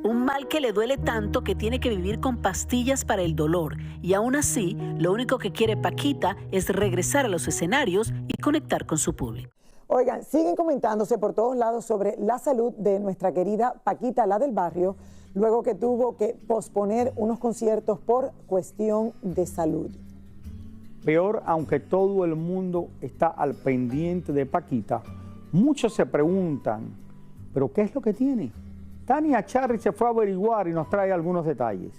Un mal que le duele tanto que tiene que vivir con pastillas para el dolor. Y aún así, lo único que quiere Paquita es regresar a los escenarios y conectar con su público. Oigan, siguen comentándose por todos lados sobre la salud de nuestra querida Paquita, la del barrio, luego que tuvo que posponer unos conciertos por cuestión de salud. Peor, aunque todo el mundo está al pendiente de Paquita, muchos se preguntan, ¿pero qué es lo que tiene? Tania Charri se fue a averiguar y nos trae algunos detalles.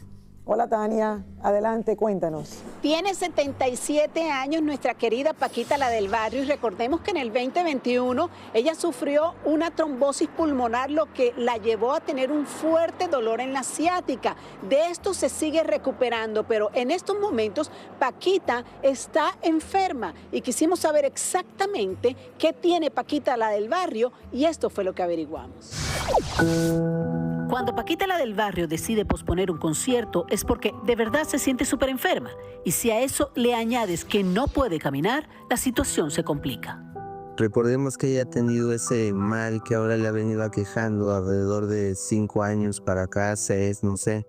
Hola Tania, adelante, cuéntanos. Tiene 77 años nuestra querida Paquita, la del barrio, y recordemos que en el 2021 ella sufrió una trombosis pulmonar, lo que la llevó a tener un fuerte dolor en la ciática. De esto se sigue recuperando, pero en estos momentos Paquita está enferma y quisimos saber exactamente qué tiene Paquita, la del barrio, y esto fue lo que averiguamos. Cuando Paquita, la del barrio, decide posponer un concierto es porque de verdad se siente súper enferma. Y si a eso le añades que no puede caminar, la situación se complica. Recordemos que ella ha tenido ese mal que ahora le ha venido aquejando alrededor de 5 años para acá, 6, no sé,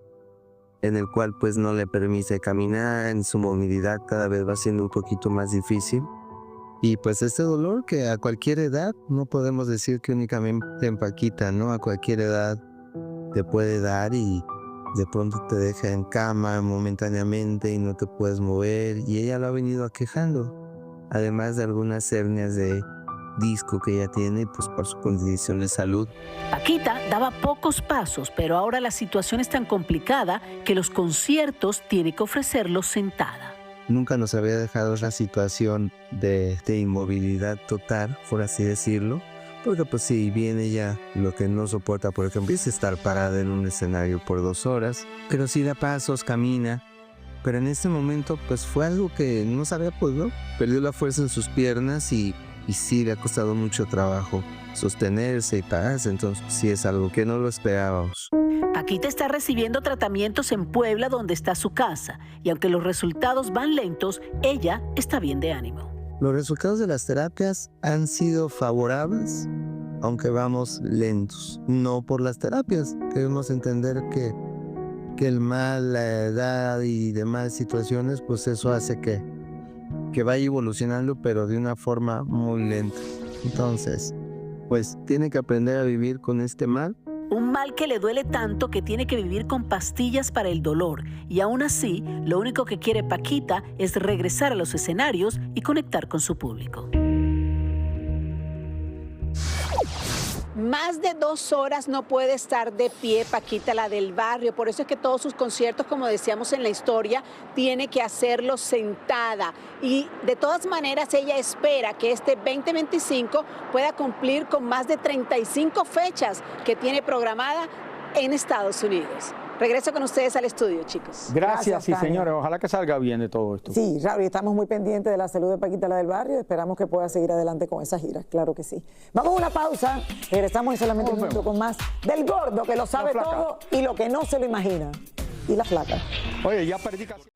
en el cual pues no le permite caminar, en su movilidad cada vez va siendo un poquito más difícil. Y pues este dolor que a cualquier edad, no podemos decir que únicamente en Paquita, ¿no? A cualquier edad te puede dar y de pronto te deja en cama momentáneamente y no te puedes mover, y ella lo ha venido aquejando, además de algunas hernias de disco que ella tiene pues por su condición de salud. Paquita daba pocos pasos, pero ahora la situación es tan complicada que los conciertos tiene que ofrecerlos sentada. Nunca nos había dejado esa situación de inmovilidad total, por así decirlo. Porque pues si bien ella lo que no soporta, por ejemplo, es estar parada en un escenario por 2 horas, pero sí da pasos, camina. Pero en este momento pues fue algo que no sabía, pues no, perdió la fuerza en sus piernas y sí le ha costado mucho trabajo sostenerse y pararse, entonces sí es algo que no lo esperábamos. Paquita está recibiendo tratamientos en Puebla, donde está su casa, y aunque los resultados van lentos, ella está bien de ánimo. Los resultados de las terapias han sido favorables, aunque vamos lentos. No por las terapias, debemos entender que el mal, la edad y demás situaciones, pues eso hace que vaya evolucionando, pero de una forma muy lenta. Entonces, pues tiene que aprender a vivir con este mal. Un mal que le duele tanto que tiene que vivir con pastillas para el dolor. Y aún así, lo único que quiere Paquita es regresar a los escenarios y conectar con su público. Más de 2 horas no puede estar de pie Paquita, la del barrio. Por eso es que todos sus conciertos, como decíamos en la historia, tiene que hacerlos sentada. Y de todas maneras, ella espera que este 2025 pueda cumplir con más de 35 fechas que tiene programada en Estados Unidos. Regreso con ustedes al estudio, chicos. Gracias, sí, señores. Ojalá que salga bien de todo esto. Sí, Raúl, estamos muy pendientes de la salud de Paquita, la del barrio. Esperamos que pueda seguir adelante con esa gira, claro que sí. Vamos a una pausa. Regresamos en solamente un minuto con más del gordo, que lo sabe todo y lo que no se lo imagina. Y la flaca. Oye, ya perdí casi.